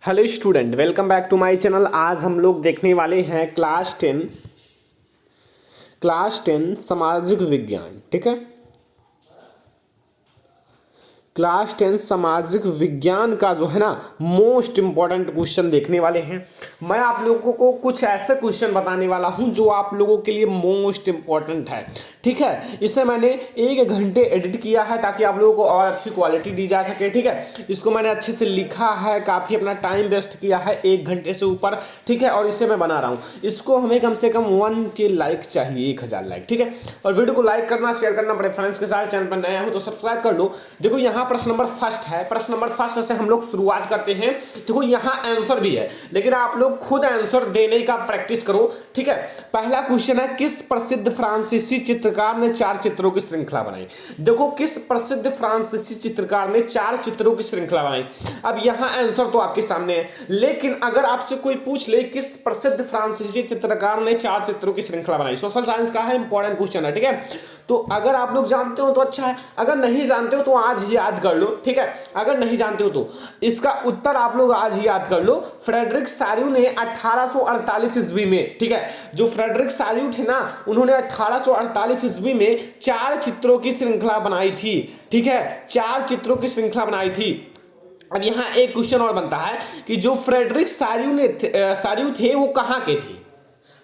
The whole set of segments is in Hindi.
Hello student, welcome back to my channel. आज हम लोग देखने वाले हैं क्लास 10 सामाजिक विज्ञान। ठीक है, क्लास 10 सामाजिक विज्ञान का जो है ना मोस्ट इंपॉर्टेंट क्वेश्चन देखने वाले हैं। मैं आप लोगों को कुछ ऐसे क्वेश्चन बताने वाला हूं जो आप लोगों के लिए मोस्ट इंपॉर्टेंट है। ठीक है, इसे मैंने 1 घंटे एडिट किया है ताकि आप लोगों को और अच्छी क्वालिटी दी जा सके। ठीक है, इसको मैंने अच्छे से लिखा है, काफ़ी अपना टाइम वेस्ट किया है 1 घंटे से ऊपर। ठीक है, और इसे मैं बना रहा हूँ। इसको हमें कम से कम 1K लाइक चाहिए, 1000 लाइक। ठीक है, और वीडियो को लाइक करना, शेयर करना अपने फ्रेंड्स के साथ। चैनल पर नया हो तो सब्सक्राइब कर लो। देखो यहाँ प्रश्न नंबर फर्स्ट है। प्रश्न नंबर फर्स्ट से हम लोग शुरुआत करते हैं। देखो यहाँ आंसर भी है, लेकिन आप लोग खुद आंसर देने का प्रैक्टिस करो। ठीक है, पहला क्वेश्चन है, किस प्रसिद्ध फ्रांसीसी चित्रकार ने 4 चित्रों की श्रृंखला बनाई? देखो, किस प्रसिद्ध फ्रांसीसी चित्रकार ने 4 चित्रों की श्रृंखला बनाई? अब यहाँ आंसर तो आपके सामने है, लेकिन अगर आपसे कोई पूछ ले किस प्रसिद्ध फ्रांसीसी चित्रकार ने 4 चित्रों की श्रृंखला बनाई, सोशल साइंस का है, इंपॉर्टेंट क्वेश्चन है। ठीक है, तो अगर आप लोग जानते हो तो अच्छा है, अगर नहीं जानते हो तो आज याद कर लो। ठीक है, अगर नहीं जानते हो तो इसका उत्तर आप लोग आज याद कर लो। फ्रेडरिक सारियू ने 1848 ईस्वी में, ठीक है, जो फ्रेडरिक सारियू थे ना, उन्होंने 1848 ईस्वी में 4 चित्रों की श्रृंखला बनाई थी। ठीक है, 4 चित्रों की श्रृंखला बनाई थी। अब यहाँ एक क्वेश्चन और बनता है कि जो फ्रेडरिक सारियू थे वो कहाँ के थे?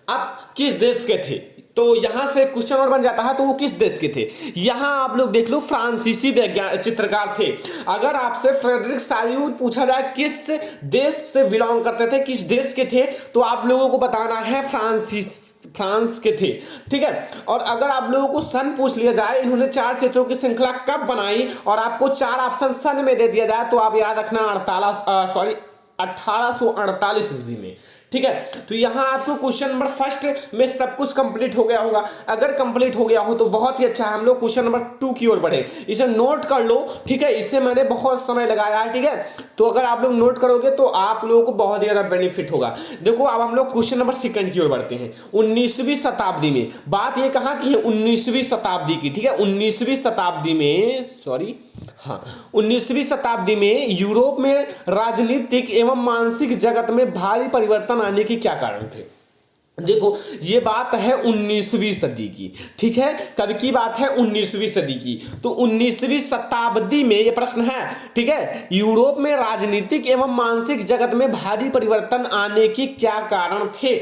अब किस देश के थे? तो यहां से क्वेश्चन और बन जाता है, तो वो किस देश के थे? यहां आप लोग देख लो, फ्रांसीसी चित्रकार थे। अगर आपसे फ्रेडरिक सारियू पूछा जाए किस देश से बिलोंग करते थे, किस देश के थे, तो आप लोगों को बताना है फ्रांस के थे। ठीक है, और अगर आप लोगों को सन पूछ लिया जाए, इन्होंने 4 चित्रों की श्रृंखला कब बनाई, और आपको 4 ऑप्शन सन में दे दिया जाए, तो आप याद रखना 1848 ईस्वी में। ठीक है, तो यहां आपको क्वेश्चन नंबर फर्स्ट में सब कुछ कंप्लीट हो गया होगा। अगर कंप्लीट हो गया हो तो बहुत ही अच्छा है। हम लोग क्वेश्चन नंबर 2 की ओर बढ़े, इसे नोट कर लो। ठीक है, इससे मैंने बहुत समय लगाया है। ठीक है, तो अगर आप लोग नोट करोगे तो आप लोगों को बहुत ही ज्यादा बेनिफिट होगा। देखो, अब हम लोग क्वेश्चन नंबर 2 की ओर बढ़ते हैं। 19वीं शताब्दी में, बात ये कहां की है? 19वीं शताब्दी की। ठीक है, 19वीं शताब्दी में, सॉरी, हाँ, 19वीं शताब्दी में यूरोप में राजनीतिक एवं मानसिक जगत में भारी परिवर्तन आने के क्या कारण थे? देखो, ये बात है 19वीं सदी की। ठीक है, कब की बात है? 19वीं सदी की। तो 19वीं शताब्दी में ये प्रश्न है। ठीक है, यूरोप में राजनीतिक एवं मानसिक जगत में भारी परिवर्तन आने के क्या कारण थे?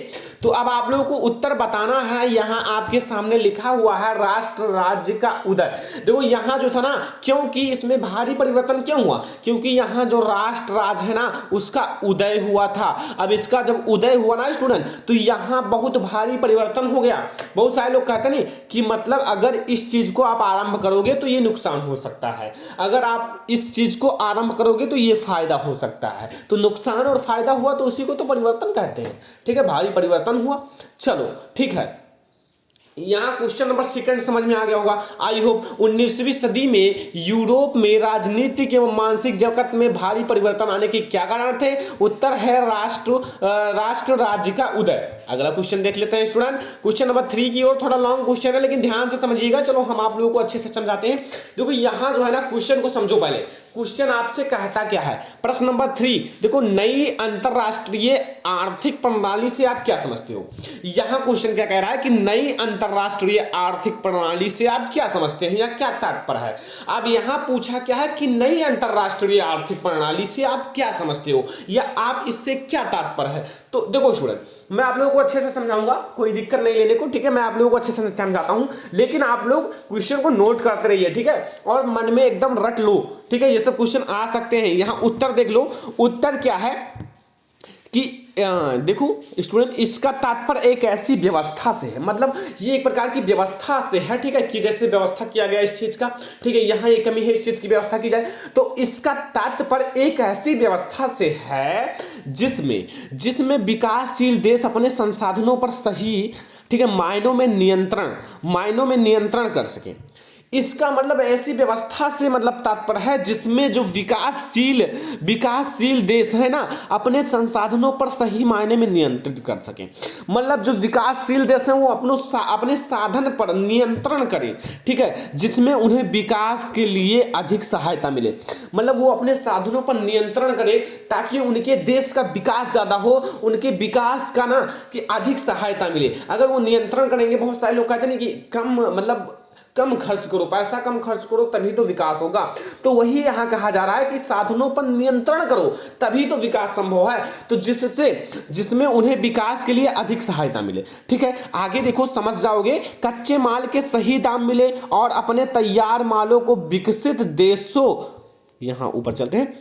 तो अब आप लोगों को उत्तर बताना है। यहां आपके सामने लिखा हुआ है राष्ट्र राज्य का उदय। देखो, यहां जो था ना, क्योंकि इसमें भारी परिवर्तन क्यों हुआ? क्योंकि यहां जो राष्ट्र राज्य है ना, उसका उदय हुआ था। अब इसका जब उदय हुआ ना स्टूडेंट, तो यहां बहुत भारी परिवर्तन हो गया। बहुत सारे लोग कहते नहीं कि मतलब अगर इस चीज को आप आरंभ करोगे तो ये नुकसान हो सकता है, अगर आप इस चीज को आरंभ करोगे तो ये फायदा हो सकता है। तो नुकसान और फायदा हुआ तो उसी को तो परिवर्तन कहते हैं। ठीक है, भारी परिवर्तन हुआ। चलो ठीक है, यहां क्वेश्चन नंबर 2 समझ में आ गया होगा, आई होप। 19वीं सदी में यूरोप में राजनीतिक एवं मानसिक जगत में भारी परिवर्तन आने के क्या कारण थे? उत्तर है राष्ट्र राज्य का उदय। अगला क्वेश्चन देख लेते हैं स्टूडेंट, क्वेश्चन नंबर 3 की ओर। थोड़ा लॉन्ग क्वेश्चन है, लेकिन ध्यान से समझिएगा। चलो हम आप लोगों को अच्छे से समझाते हैं। देखो, यहां जो है ना, क्वेश्चन को समझो पहले। क्वेश्चन आपसे कहता क्या है? प्रश्न नंबर 3, देखो, नई अंतरराष्ट्रीय आर्थिक प्रणाली से आप क्या समझते हो? यहां क्वेश्चन क्या कह रहा है कि नई अंतरराष्ट्रीय आर्थिक प्रणाली से आप क्या समझते हैं या क्या तात्पर्य है? अब यहां पूछा क्या है कि नई अंतरराष्ट्रीय आर्थिक प्रणाली से आप क्या समझते हो या आप इससे क्या तात्पर्य है? तो देखो स्टूडेंट, मैं आप लोगों को अच्छे से समझाऊंगा, कोई दिक्कत नहीं लेने को। ठीक है, मैं आप लोगों को अच्छे से समझाता हूं, लेकिन आप लोग क्वेश्चन को नोट करते रहिए। ठीक है, और मन में एकदम रट लो। ठीक है, ये सब क्वेश्चन आ सकते हैं। यहां उत्तर देख लो। उत्तर क्या है कि देखो स्टूडेंट, इसका तात्पर्य एक ऐसी व्यवस्था से है, मतलब ये एक प्रकार की व्यवस्था से है। ठीक है, कि जैसे व्यवस्था किया गया इस चीज का। ठीक है, यहां ये कमी है, इस चीज की व्यवस्था की जाए, तो इसका तात्पर्य एक ऐसी व्यवस्था से है जिसमें विकासशील देश अपने संसाधनों पर सही, ठीक है, मायनों में नियंत्रण कर सके। इसका मतलब ऐसी व्यवस्था से मतलब तात्पर्य है जिसमें जो विकासशील देश है ना अपने संसाधनों पर सही मायने में नियंत्रित कर सके। मतलब जो विकासशील देश है वो अपने साधन पर नियंत्रण करें, ठीक है, जिसमें उन्हें विकास के लिए अधिक सहायता मिले। मतलब वो अपने साधनों पर नियंत्रण करे ताकि उनके देश का विकास ज्यादा हो, उनके विकास का ना कि अधिक सहायता मिले। अगर वो नियंत्रण करेंगे, बहुत सारे लोग कहते हैं कि कम खर्च करो, पैसा कम खर्च करो तभी तो विकास होगा। तो वही यहां कहा जा रहा है कि साधनों पर नियंत्रण करो तभी तो विकास संभव है, तो जिसमें उन्हें विकास के लिए अधिक सहायता मिले। ठीक है, आगे देखो समझ जाओगे। कच्चे माल के सही दाम मिले और अपने तैयार मालों को विकसित देशों, यहां ऊपर चलते हैं,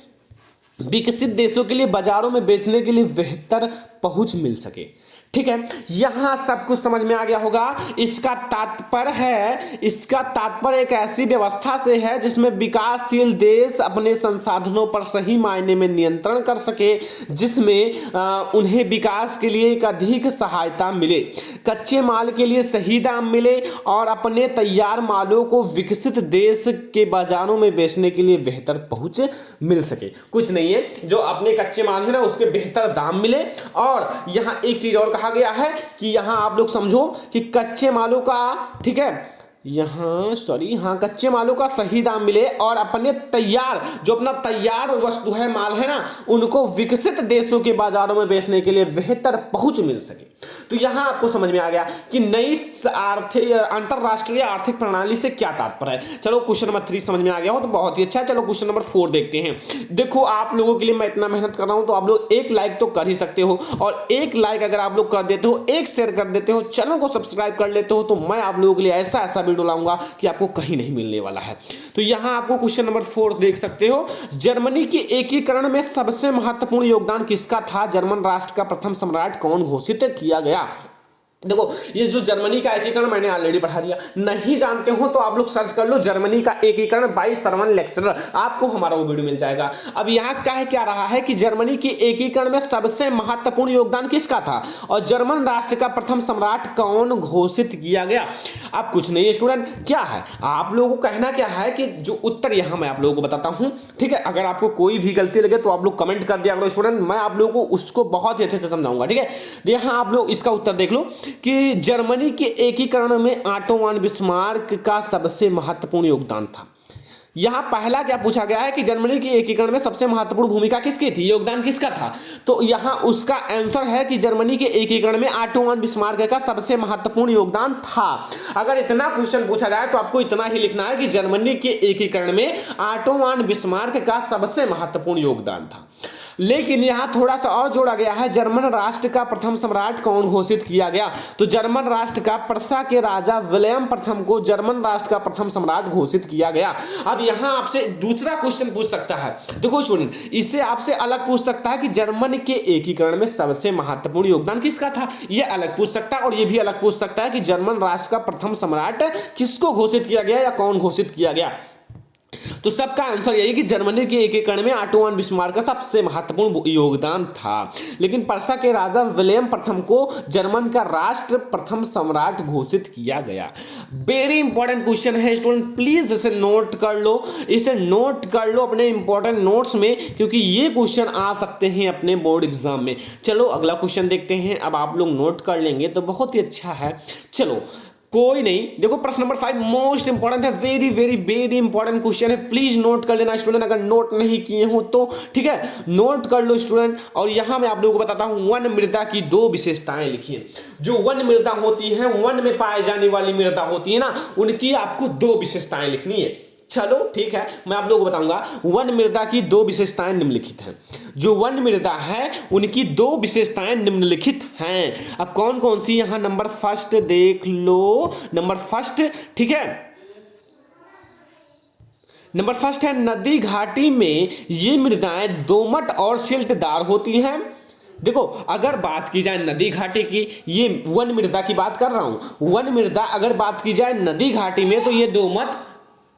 विकसित देशों के लिए बाजारों में बेचने के लिए बेहतर पहुंच मिल सके। ठीक है, यहां सब कुछ समझ में आ गया होगा। इसका तात्पर्य एक ऐसी व्यवस्था से है जिसमें विकासशील देश अपने संसाधनों पर सही मायने में नियंत्रण कर सके, जिसमें उन्हें विकास के लिए एक अधिक सहायता मिले, कच्चे माल के लिए सही दाम मिले और अपने तैयार मालों को विकसित देश के बाजारों में बेचने के लिए बेहतर पहुंच मिल सके। कुछ नहीं है, जो अपने कच्चे माल है ना उसके बेहतर दाम मिले। और यहां एक चीज और कहा गया है कि यहां आप लोग समझो कि कच्चे मालों का, ठीक है, कच्चे मालों का सही दाम मिले और अपने तैयार वस्तु है, माल है ना, उनको विकसित देशों के बाजारों में बेचने के लिए बेहतर पहुंच मिल सके। तो यहां आपको समझ में आ गया कि नई अंतरराष्ट्रीय आर्थिक प्रणाली से क्या तात्पर्य है। चलो क्वेश्चन नंबर 3 समझ में आ गया हो तो बहुत ही अच्छा। चलो क्वेश्चन नंबर 4 देखते हैं। देखो आप लोगों के लिए मैं इतना मेहनत कर रहा हूं तो आप लोग एक लाइक तो कर ही सकते हो, और एक लाइक अगर आप लोग कर देते हो, एक शेयर कर देते हो, चैनल को सब्सक्राइब कर लेते हो, तो मैं आप लोगों के लिए ऐसा वीडियो लाऊंगा कि आपको कहीं नहीं मिलने वाला है। तो यहां आपको क्वेश्चन नंबर 4 देख सकते हो। जर्मनी के एकीकरण में सबसे महत्वपूर्ण योगदान किसका था? जर्मन राष्ट्र का प्रथम सम्राट कौन घोषित किया गया? देखो ये जो जर्मनी का एकीकरण मैंने ऑलरेडी पढ़ा दिया, नहीं जानते हो तो आप लोग सर्च कर लो जर्मनी का एकीकरण बाय सर्वन लेक्चरर, आपको हमारा वो वीडियो मिल जाएगा। अब यहाँ कह क्या रहा है कि जर्मनी के एकीकरण में सबसे महत्वपूर्ण योगदान किसका था और जर्मन राष्ट्र का प्रथम सम्राट कौन घोषित किया गया? अब कुछ नहीं स्टूडेंट, क्या है आप लोगों को कहना क्या है कि जो उत्तर यहाँ मैं आप लोगों को बताता हूँ, ठीक है। अगर आपको कोई भी गलती लगे तो आप लोग कमेंट कर दिया करो स्टूडेंट, मैं आप लोगों को उसको बहुत ही अच्छे से समझाऊंगा, ठीक है। यहाँ आप लोग इसका उत्तर देख लो कि जर्मनी के एकीकरण में ऑटो वन बिस्मार्क का सबसे महत्वपूर्ण योगदान था। यहां पहला क्या पूछा गया है कि जर्मनी के एकीकरण में सबसे महत्वपूर्ण भूमिका किसकी थी, योगदान किसका था? तो यहां उसका आंसर है कि जर्मनी के एकीकरण में ऑटो वन बिस्मार्क का सबसे महत्वपूर्ण योगदान था। अगर इतना क्वेश्चन पूछा जाए तो आपको इतना ही लिखना है कि जर्मनी के एकीकरण में ऑटो वन बिस्मार्क का सबसे महत्वपूर्ण योगदान था। लेकिन यहां थोड़ा सा और जोड़ा गया है, जर्मन राष्ट्र का प्रथम सम्राट कौन घोषित किया गया? तो जर्मन राष्ट्र का प्रसा के राजा विलियम प्रथम को जर्मन राष्ट्र का प्रथम सम्राट घोषित किया गया। अब यहां आपसे दूसरा क्वेश्चन पूछ सकता है, देखो स्टूडेंट, इससे आपसे अलग पूछ सकता है कि जर्मन के एकीकरण में सबसे महत्वपूर्ण योगदान किसका था, यह अलग पूछ सकता है। और यह भी अलग पूछ सकता है कि जर्मन राष्ट्र का प्रथम सम्राट किसको घोषित किया गया या कौन घोषित किया गया। तो सबका आंसर यही कि जर्मनी के एकीकरण में ऑटो वन बिस्मार्क का सबसे महत्वपूर्ण योगदान था। लेकिन पर्सा के राजा विलियम प्रथम को जर्मन का राष्ट्र प्रथम सम्राट घोषित किया गया। वेरी इंपॉर्टेंट क्वेश्चन है स्टूडेंट, प्लीज इसे नोट कर लो, इसे नोट कर लो अपने इंपॉर्टेंट नोट्स में, क्योंकि ये क्वेश्चन आ सकते हैं अपने बोर्ड एग्जाम में। चलो अगला क्वेश्चन देखते हैं। अब आप लोग नोट कर लेंगे तो बहुत ही अच्छा है। चलो कोई नहीं, देखो प्रश्न नंबर 5 मोस्ट इंपॉर्टेंट है, very very very important question है, प्लीज नोट कर लेना स्टूडेंट। अगर नोट नहीं किए हो तो ठीक है नोट कर लो स्टूडेंट। और यहां मैं आप लोगों को बताता हूं वन मृदा की 2 विशेषताएं लिखिए। जो वन मृदा होती है, वन में पाए जाने वाली मृदा होती है ना, उनकी आपको 2 विशेषताएं लिखनी है। चलो ठीक है, मैं आप लोगों को बताऊंगा। वन मृदा की 2 विशेषताएं निम्नलिखित हैं। जो वन मृदा है उनकी 2 विशेषताएं निम्नलिखित हैं। अब कौन कौन सी, यहां नंबर फर्स्ट देख लो, नंबर फर्स्ट, ठीक है, नंबर फर्स्ट है नदी घाटी में ये मृदाएं दोमट और सिल्टदार होती हैं। देखो अगर बात की जाए नदी घाटी की, ये वन मृदा की बात कर रहा हूं, वन मृदा अगर बात की जाए नदी घाटी में तो ये दोमट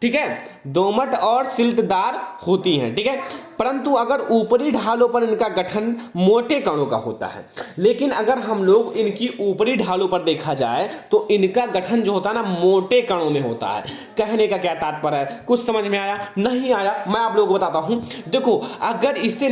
ठीक है, दोमट और सिल्टदार होती हैं, ठीक है, परंतु अगर ऊपरी ढालों पर इनका गठन मोटे कणों का होता है। लेकिन अगर हम लोग इनकी ऊपरी ढालों पर देखा जाए तो इनका गठन जो होता है ना मोटे कणों में होता है। कहने का क्या तात्पर्य है, कुछ समझ में आया? नहीं आया? मैं आप लोगों को बताता हूं। देखो, अगर इसे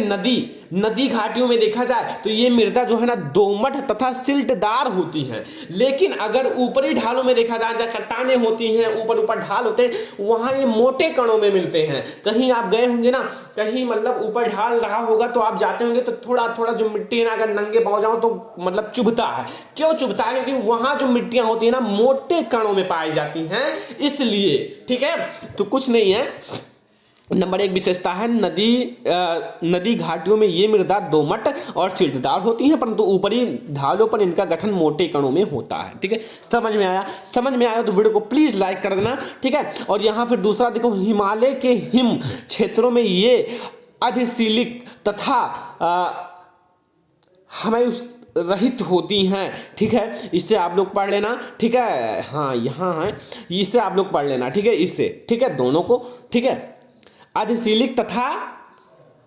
नदी घाटियों में देखा जाए तो ये मृदा जो है ना दोमट तथा सिल्टदार होती है। लेकिन अगर ऊपरी ढालों में देखा जाए, जहाँ चट्टानें होती हैं, ऊपर ढाल होते हैं, वहां ये मोटे कणों में मिलते हैं। कहीं आप गए होंगे ना, कहीं मतलब ऊपर ढाल रहा होगा तो आप जाते होंगे तो थोड़ा थोड़ा जो मिट्टी है ना, अगर नंगे पाँव जाओ तो मतलब चुभता है। क्यों चुभता है? क्योंकि वहां जो मिट्टियां होती है ना मोटे कणों में पाई जाती हैं, इसलिए। ठीक है, तो कुछ नहीं है। नंबर 1 विशेषता है नदी घाटियों में ये मृदा दोमट और सिल्टदार होती हैं, परंतु ऊपरी ढालों पर इनका गठन मोटे कणों में होता है। ठीक है, समझ में आया? समझ में आया तो वीडियो को प्लीज लाइक कर देना। ठीक है, और यहाँ फिर दूसरा देखो, हिमालय के हिम क्षेत्रों में ये अधिशीलिक तथा हमें उस रहित होती हैं। ठीक है, इससे आप लोग पढ़ लेना। ठीक है, हाँ यहाँ है, इससे आप लोग पढ़ लेना। ठीक है, इससे, ठीक है, दोनों को। ठीक है, अधिशीलिक तथा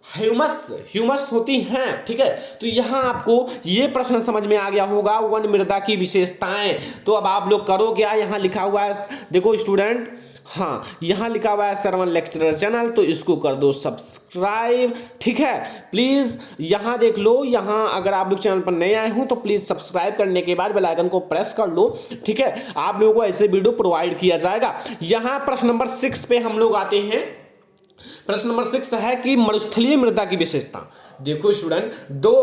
ह्यूमस होती हैं। ठीक है, तो यहां आपको ये प्रश्न समझ में आ गया होगा, वन मृदा की विशेषताएं। तो अब आप लोग करो क्या, यहां लिखा हुआ है, देखो स्टूडेंट, हाँ यहां लिखा हुआ है श्रवण लेक्चरर चैनल, तो इसको कर दो सब्सक्राइब। ठीक है, प्लीज यहां देख लो, यहां अगर आप लोग चैनल पर नए आए हो तो प्लीज सब्सक्राइब करने के बाद बेल आइकन को प्रेस कर लो। ठीक है, आप लोगों को ऐसे वीडियो प्रोवाइड किया जाएगा। यहां प्रश्न नंबर 6 पे हम लोग आते हैं। प्रश्न नंबर 6 है कि मरुस्थलीय मृदा की विशेषता। देखो स्टूडेंट,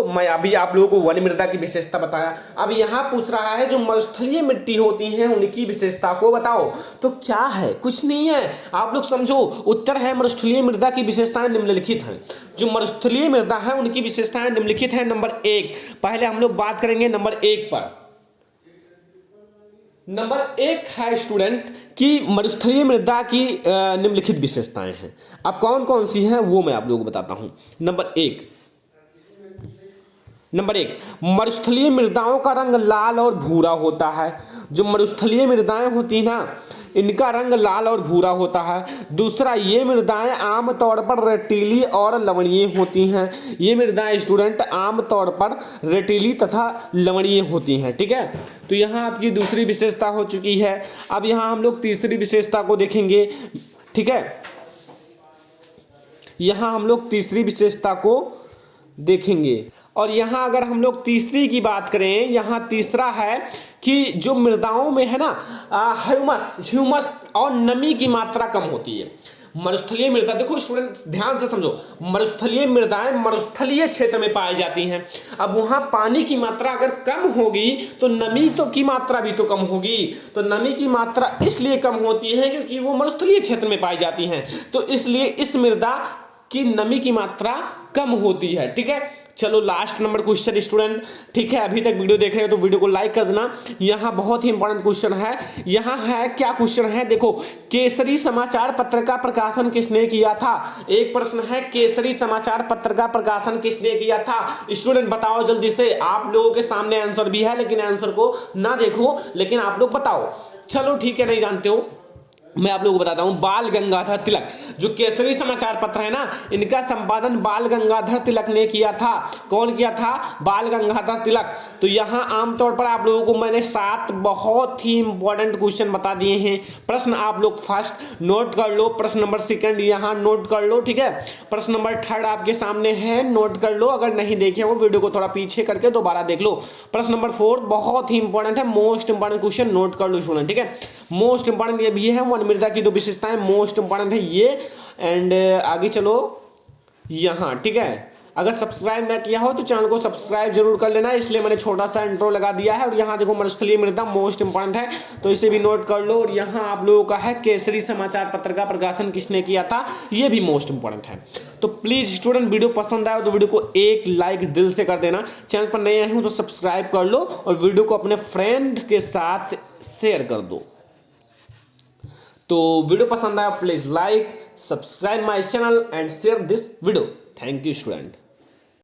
मैं अभी आप लोगों को वन मृदा की विशेषता बताया, अब यहां पूछ रहा है जो मरुस्थलीय मिट्टी होती हैं उनकी विशेषता को बताओ। तो क्या है? कुछ नहीं है, आप लोग समझो। उत्तर है मरुस्थलीय मृदा की विशेषताएं निम्नलिखित हैं। जो मरुस्थलीय मृदा है उनकी विशेषताएं निम्नलिखित हैं। नंबर 1, पहले हम लोग बात करेंगे नंबर 1 पर। नंबर 1 है स्टूडेंट कि मरुस्थलीय मृदा की निम्नलिखित विशेषताएं हैं। अब कौन कौन सी हैं वो मैं आप लोगों को बताता हूं। नंबर 1, मरुस्थलीय मृदाओं का रंग लाल और भूरा होता है। जो मरुस्थलीय मृदाएं होती हैं ना, इनका रंग लाल और भूरा होता है। दूसरा, ये मृदाएं आमतौर पर रेतीली और लवणीय होती हैं। ये मृदाएं स्टूडेंट आमतौर पर रेतीली तथा लवणीय होती हैं। ठीक है, तो यहाँ आपकी दूसरी विशेषता हो चुकी है। अब यहाँ हम लोग तीसरी विशेषता को देखेंगे। ठीक है, यहाँ हम लोग तीसरी विशेषता को देखेंगे, और यहाँ अगर हम लोग तीसरी की बात करें, यहाँ तीसरा है कि जो मृदाओं में है ना ह्यूमस और नमी की मात्रा कम होती है। मरुस्थलीय मृदा, देखो स्टूडेंट ध्यान से समझो, मरुस्थलीय मृदाएं मरुस्थलीय क्षेत्र में पाई जाती हैं। अब वहां पानी की मात्रा अगर कम होगी तो नमी की मात्रा भी तो कम होगी। तो नमी की मात्रा इसलिए कम होती है क्योंकि वो मरुस्थलीय क्षेत्र में पाई जाती हैं, तो इसलिए इस मृदा की नमी की मात्रा कम होती है। ठीक है, चलो लास्ट नंबर क्वेश्चन स्टूडेंट। ठीक है, अभी तक वीडियो देख रहे हो तो वीडियो को लाइक कर देना। यहाँ बहुत ही इंपॉर्टेंट क्वेश्चन है। यहाँ है, क्या क्वेश्चन है देखो, केसरी समाचार पत्र का प्रकाशन किसने किया था? एक प्रश्न है, केसरी समाचार पत्र का प्रकाशन किसने किया था? स्टूडेंट बताओ जल्दी से, आप लोगों के सामने आंसर भी है लेकिन आंसर को ना देखो, लेकिन आप लोग बताओ। चलो ठीक है, नहीं जानते हो मैं आप लोगों को बताता हूं, बाल गंगाधर तिलक। जो केसरी समाचार पत्र है ना, इनका संपादन बाल गंगाधर तिलक ने किया था। कौन किया था? बाल गंगाधर तिलक। तो यहाँ आमतौर पर आप लोगों को मैंने 7 बहुत ही इंपॉर्टेंट क्वेश्चन बता दिए हैं। प्रश्न आप लोग फर्स्ट नोट कर लो, प्रश्न नंबर 2 यहाँ नोट कर लो। ठीक है, प्रश्न नंबर 3 आपके सामने है, नोट कर लो। अगर नहीं देखे हो वीडियो को थोड़ा पीछे करके दोबारा देख लो। प्रश्न नंबर 4 बहुत ही इंपॉर्टेंट है, मोस्ट इंपॉर्टेंट क्वेश्चन, नोट कर लो स्टूडेंट। ठीक है, मोस्ट इंपॉर्टेंट ये भी है, मृदा की 2 विशेषताएं मोस्ट इंपॉर्टेंट है ये। एंड आगे चलो यहां। ठीक है, अगर सब्सक्राइब ना किया हो तो चैनल को सब्सक्राइब जरूर कर लेना, इसलिए मैंने छोटा सा इंट्रो लगा दिया है। और यहाँ देखो मरुस्थलीय मृदा मोस्ट इंपॉर्टेंट है, तो इसे भी नोट कर लो। और यहाँ आप लोगों का है केसरी समाचार पत्र का प्रकाशन किसने किया था, ये भी मोस्ट इंपॉर्टेंट है। तो प्लीज स्टूडेंट वीडियो पसंद आए तो वीडियो को एक लाइक दिल से कर देना। चैनल पर नए आए हो तो सब्सक्राइब कर लो और वीडियो को अपने फ्रेंड के साथ शेयर कर दो। तो वीडियो पसंद आया please like, subscribe my channel and share this video. Thank you student.